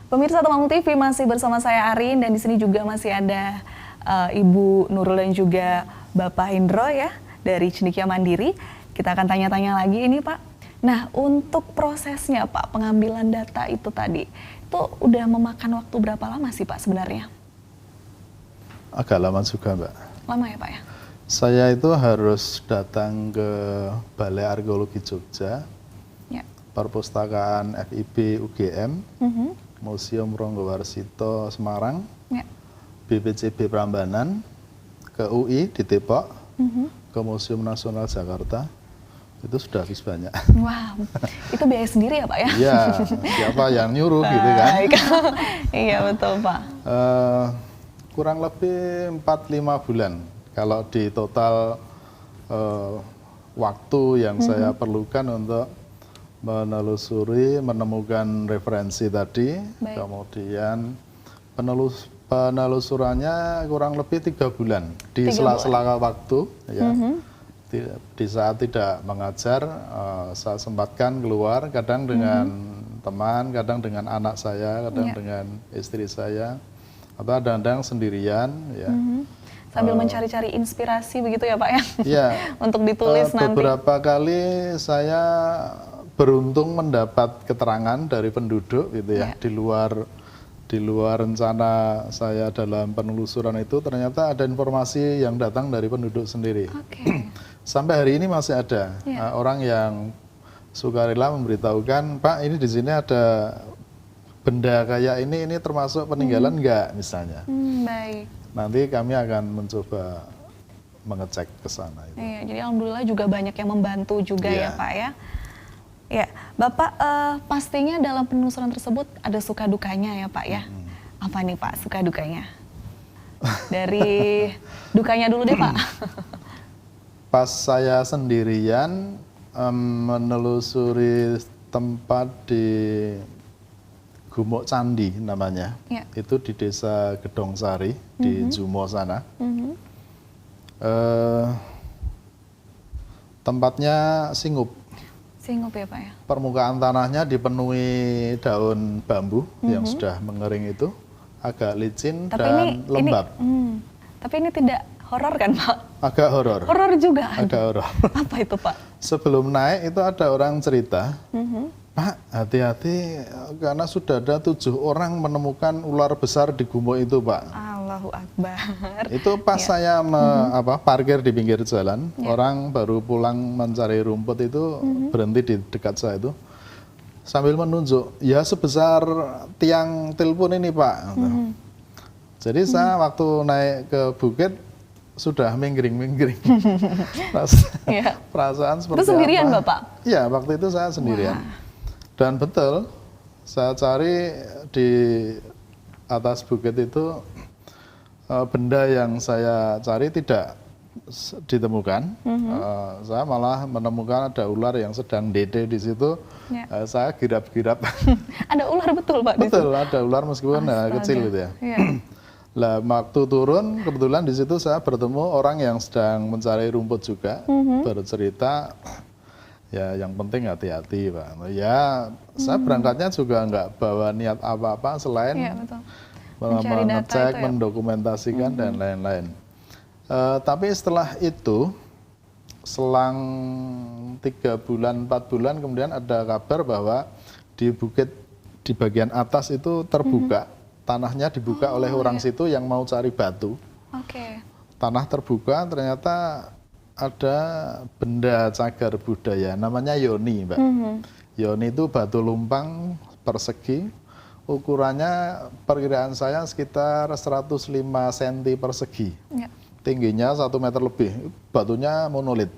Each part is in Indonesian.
Pemirsa Temanggung TV masih bersama saya Arin dan di sini juga masih ada Ibu Nurul dan juga Bapak Hendro ya dari Cendekia Mandiri. Kita akan tanya-tanya lagi ini Pak. Nah untuk prosesnya Pak pengambilan data itu tadi itu udah memakan waktu berapa lama sih Pak sebenarnya? Agak lama juga Mbak. Lama ya Pak ya? Saya itu harus datang ke Balai Arkeologi Jogja, Ya. Perpustakaan FIB UGM, Museum Ronggowarsito Semarang, Ya. BPCB Prambanan, ke UI di Depok, ke Museum Nasional Jakarta. Itu sudah habis banyak. Wow, itu biaya sendiri ya Pak ya? Iya, siapa yang nyuruh gitu kan? Iya betul Pak. Kurang lebih 4-5 bulan. Kalau di total waktu yang saya perlukan untuk menelusuri, menemukan referensi tadi, kemudian penelusurannya kurang lebih 3 bulan di sela-sela waktu, ya. Di saat tidak mengajar, saya sempatkan keluar, kadang dengan teman, kadang dengan anak saya, kadang dengan istri saya, atau kadang-kadang sendirian, ya. Sambil mencari-cari inspirasi begitu ya Pak ya? Iya. Untuk ditulis nanti. Beberapa kali saya beruntung mendapat keterangan dari penduduk gitu ya, di luar rencana saya dalam penelusuran itu ternyata ada informasi yang datang dari penduduk sendiri. Sampai hari ini masih ada orang yang sukarela memberitahukan, Pak ini di sini ada benda kayak ini termasuk peninggalan enggak misalnya. Baik. Nanti kami akan mencoba mengecek ke sana. Iya, jadi alhamdulillah juga banyak yang membantu juga ya Pak ya. Ya, Bapak pastinya dalam penelusuran tersebut ada suka dukanya ya Pak ya. Apa nih Pak suka dukanya? Dari dukanya dulu deh Pak. Pas saya sendirian menelusuri tempat di Gumuk Candi namanya, itu di desa Gedhongsari di Jumo sana. Tempatnya Singup. Singup ya Pak ya. Permukaan tanahnya dipenuhi daun bambu yang sudah mengering itu, agak licin dan lembab. Tapi ini tidak horor kan Pak? Agak horor. Horor juga. Agak horor. Apa itu Pak? Sebelum naik itu ada orang cerita, Pak hati-hati karena sudah ada 7 orang menemukan ular besar di gumuk itu Pak. Allahu Akbar. Itu pas saya parkir di pinggir jalan, orang baru pulang mencari rumput itu berhenti di dekat saya itu sambil menunjuk, ya sebesar tiang telepon ini Pak. Jadi saya waktu naik ke bukit sudah minggring-minggring. Perasaan seperti itu sendirian apa? Bapak? Iya, waktu itu saya sendirian. Dan betul, saya cari di atas bukit itu benda yang saya cari tidak ditemukan. Saya malah menemukan ada ular yang sedang dede di situ. Saya girap-girap. Ada ular betul Pak? Betul, ada ular meskipun kecil gitu ya. Lah waktu turun kebetulan di situ saya bertemu orang yang sedang mencari rumput juga, bercerita ya yang penting hati-hati Pak. Ya saya berangkatnya juga nggak bawa niat apa-apa selain mengecek, mendokumentasikan dan lain-lain. Tapi setelah itu selang 3 bulan 4 bulan kemudian ada kabar bahwa di bukit di bagian atas itu terbuka. Tanahnya dibuka oleh orang situ yang mau cari batu. Tanah terbuka ternyata ada benda cagar budaya namanya yoni Mbak. Yoni itu batu lumpang persegi, ukurannya perkiraan saya sekitar 105 cm persegi. Tingginya 1 meter lebih, batunya monolit.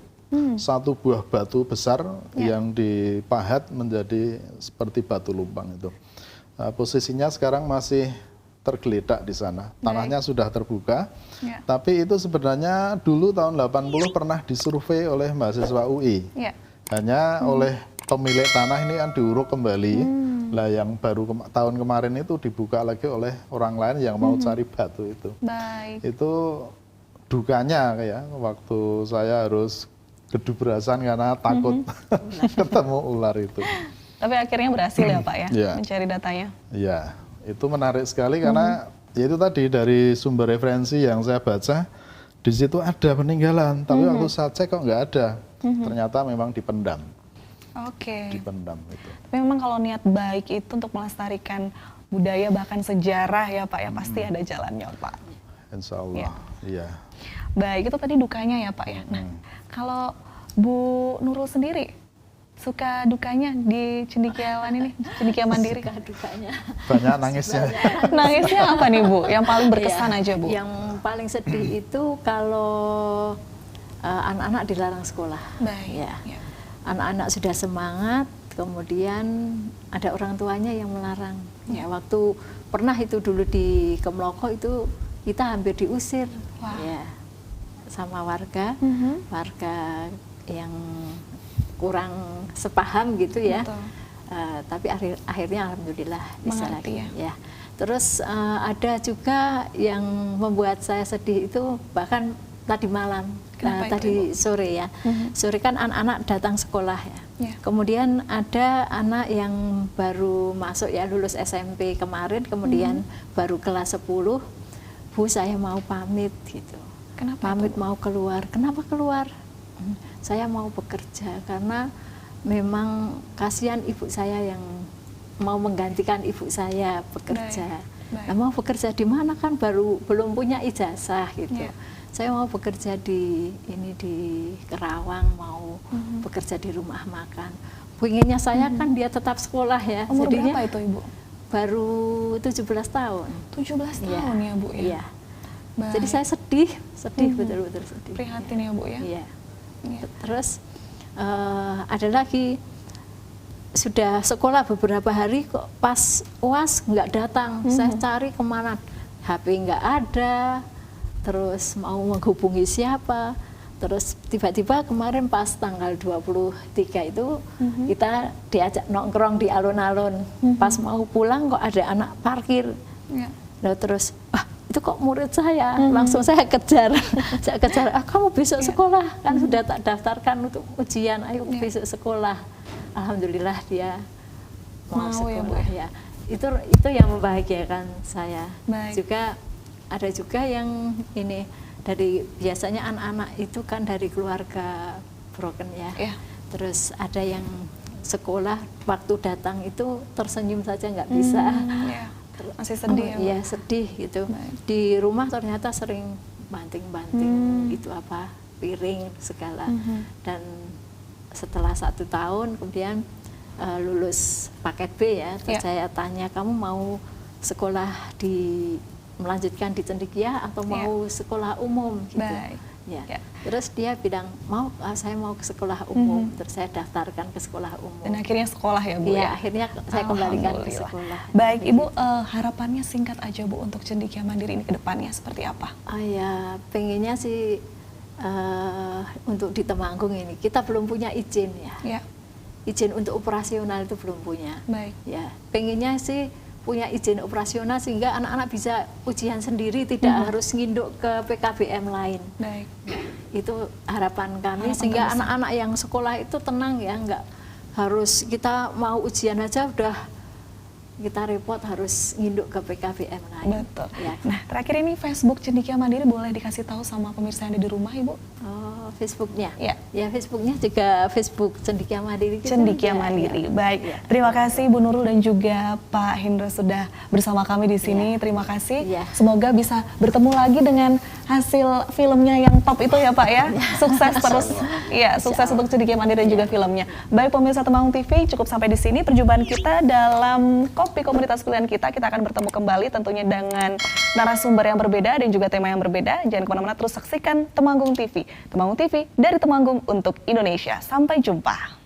Satu buah batu besar yang dipahat menjadi seperti batu lumpang itu. Posisinya sekarang masih tergeletak di sana. Tanahnya sudah terbuka. Tapi itu sebenarnya dulu tahun 80 pernah disurvei oleh mahasiswa UI. Hanya oleh pemilik tanah ini kan diuruk kembali. Lah yang baru tahun kemarin itu dibuka lagi oleh orang lain yang mau cari batu itu. Itu dukanya ya waktu saya harus kedubrasan karena takut ketemu ular itu. Tapi akhirnya berhasil ya Pak ya, mencari datanya? Iya, itu menarik sekali karena ya itu tadi dari sumber referensi yang saya baca, di situ ada peninggalan, tapi waktu saya cek kok nggak ada. Ternyata memang dipendam. Oke. Dipendam itu. Tapi memang kalau niat baik itu untuk melestarikan budaya bahkan sejarah ya Pak ya pasti ada jalannya Pak. Insya Allah, iya. Baik, itu tadi dukanya ya Pak ya. Nah, kalau Bu Nurul sendiri suka dukanya di cendekiawan ini, cendekia mandiri? Suka dukanya. Banyak nangisnya. Nangisnya apa nih Bu? Yang paling berkesan aja Bu? Yang paling sedih itu kalau anak-anak dilarang sekolah. Baik. Ya. Anak-anak sudah semangat, kemudian ada orang tuanya yang melarang. Ya, waktu pernah itu dulu di Kemloko itu kita hampir diusir. Wah. Ya, sama warga, warga yang kurang sepaham gitu ya. Tapi akhirnya alhamdulillah bisa lagi ya. Terus ada juga yang membuat saya sedih itu bahkan tadi malam, tadi sore ya. Sore kan anak-anak datang sekolah ya. Kemudian ada anak yang baru masuk ya, lulus SMP kemarin, kemudian baru kelas 10, Bu saya mau pamit gitu. Kenapa pamit itu? Mau keluar. Kenapa keluar? Saya mau bekerja karena memang kasihan ibu saya yang mau menggantikan ibu saya bekerja. Nah, mau bekerja di mana kan belum punya ijazah gitu. Saya mau bekerja di Kerawang, mau bekerja di rumah makan. Pengennya saya kan dia tetap sekolah ya. Umur jadinya berapa itu Ibu? Baru 17 tahun. 17 tahun ya Bu ya? Iya. Jadi saya sedih betul-betul sedih. Prihatin ya Bu ya? Iya. Terus ada lagi sudah sekolah beberapa hari kok pas UAS nggak datang. Saya cari kemana, HP nggak ada, terus mau menghubungi siapa. Terus tiba-tiba kemarin pas tanggal 23 itu kita diajak nongkrong di alun-alun. Pas mau pulang kok ada anak parkir. Lalu terus, itu kok murid saya, langsung saya kejar. Saya kejar, kamu besok sekolah, kan sudah tak daftarkan untuk ujian, ayo besok sekolah. Alhamdulillah dia mau sekolah ya. Itu yang membahagiakan saya. Juga ada juga yang ini dari biasanya anak-anak itu kan dari keluarga broken ya. Terus ada yang sekolah waktu datang itu tersenyum saja nggak bisa. Masih sedih ya Bu? Iya sedih gitu. Di rumah ternyata sering banting-banting gitu piring segala. Dan setelah 1 tahun kemudian lulus paket B ya. Terus saya tanya, kamu mau sekolah melanjutkan di Cendekia atau mau sekolah umum gitu. Terus dia bilang saya mau ke sekolah umum. Terus saya daftarkan ke sekolah umum. Dan akhirnya sekolah ya Bu? Iya, akhirnya saya kembalikan ke sekolah. Baik Ibu, harapannya singkat aja Bu untuk Cendekia Mandiri ini ke depannya seperti apa? Ya pengennya sih untuk di Temanggung ini kita belum punya izin ya. Izin untuk operasional itu belum punya. Ya, pengennya sih punya izin operasional sehingga anak-anak bisa ujian sendiri, tidak harus nginduk ke PKBM lain. Itu harapan kami sehingga anak-anak yang sekolah itu tenang ya, nggak harus kita mau ujian aja udah kita repot harus nginduk ke PKBM lain. Betul. Nah, terakhir ini Facebook Cendekia Mandiri boleh dikasih tahu sama pemirsa yang ada di rumah Ibu? Facebooknya? Ya Facebooknya juga Facebook Cendekia Mandiri. Cendekia Mandiri. Baik. Terima kasih Bu Nurul dan juga Pak Hendro sudah bersama kami di sini. Terima kasih. Semoga bisa bertemu lagi dengan hasil filmnya yang top itu ya Pak ya. Sukses terus. Ya, sukses untuk Cendekia Mandiri dan juga filmnya. Baik pemirsa Temanggung TV, cukup sampai di sini perjumpaan kita dalam Kopi Komunitas Pilihan Kita. Kita akan bertemu kembali tentunya dengan narasumber yang berbeda dan juga tema yang berbeda. Jangan kemana-mana, terus saksikan Temanggung TV. Temanggung TV dari Temanggung untuk Indonesia. Sampai jumpa.